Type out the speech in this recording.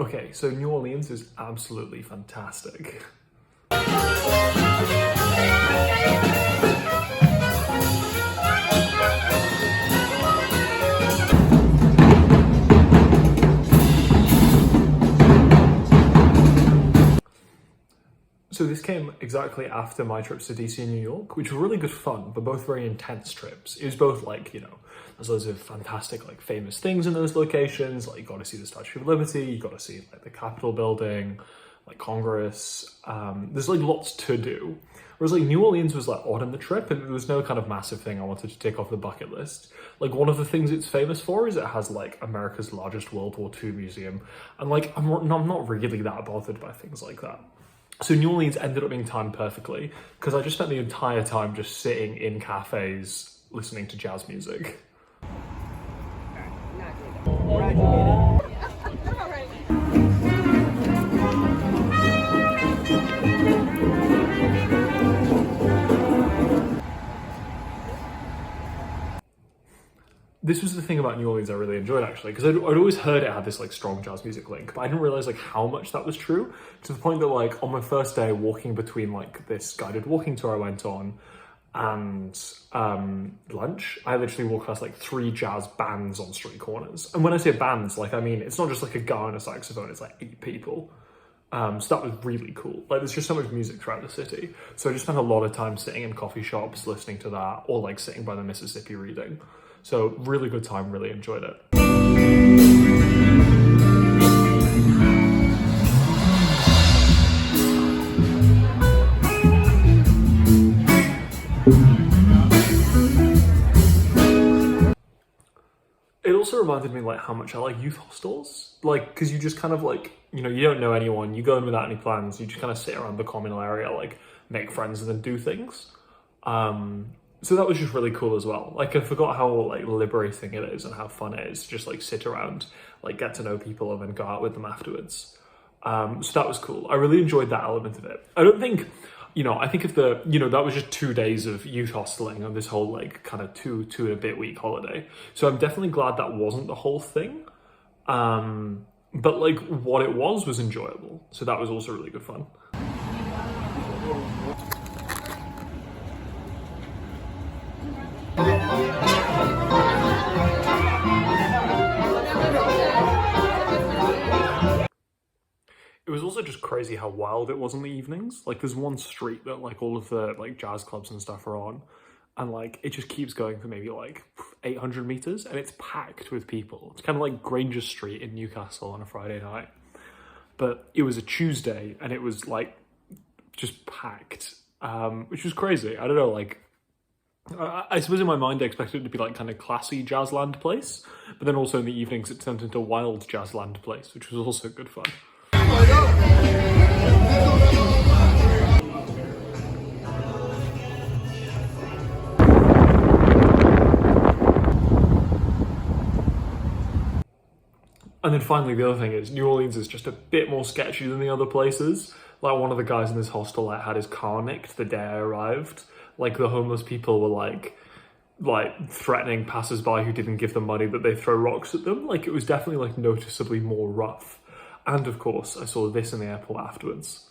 Okay, so New Orleans is absolutely fantastic. So this came exactly after my trips to DC and New York, which were really good fun, but both very intense trips. It was both like, there's loads of fantastic, like famous things in those locations. Like you got to see the Statue of Liberty, you got to see like the Capitol building, like Congress. There's like lots to do. Whereas like New Orleans was like odd in the trip and there was no kind of massive thing I wanted to tick off the bucket list. Like one of the things it's famous for is it has like America's largest World War II museum. And like, I'm not really that bothered by things like that. So New Orleans ended up being timed perfectly because I just spent the entire time just sitting in cafes listening to jazz music. This was the thing about New Orleans I really enjoyed actually, because I'd always heard it had this like strong jazz music link, but I didn't realize like how much that was true, to the point that like on my first day walking between like this guided walking tour I went on and lunch, I literally walked past like 3 jazz bands on street corners. And when I say bands, like I mean, it's not just like a guy and a saxophone, it's like 8 people. So that was really cool. Like there's just so much music throughout the city. So I just spent a lot of time sitting in coffee shops listening to that, or like sitting by the Mississippi reading. So really good time, really enjoyed it. It also reminded me like how much I like youth hostels. Like, because you just kind of like, you don't know anyone, you go in without any plans, you just kind of sit around the communal area, like make friends and then do things. So that was just really cool as well. Like I forgot how like liberating it is and how fun it is to just like sit around, like get to know people and then go out with them afterwards. So that was cool. I really enjoyed that element of it. I don't think, I think if that was just 2 days of youth hosteling on this whole like kind of two and a bit week holiday. So I'm definitely glad that wasn't the whole thing. But like what it was enjoyable. So that was also really good fun. It was also just crazy how wild it was in the evenings. Like there's one street that like all of the like jazz clubs and stuff are on, and like it just keeps going for maybe like 800 meters and it's packed with people. It's kind of like Granger Street in Newcastle on a Friday night, but it was a Tuesday and it was like just packed, which was crazy. I don't know, like I suppose in my mind I expected it to be like kind of classy Jazzland place, but then also in the evenings it turned into wild Jazzland place, which was also good fun. And then finally, the other thing is New Orleans is just a bit more sketchy than the other places. Like one of the guys in this hostel like had his car nicked the day I arrived. Like the homeless people were like threatening passers-by who didn't give them money that they throw rocks at them. Like it was definitely like noticeably more rough. And of course, I saw this in the airport afterwards.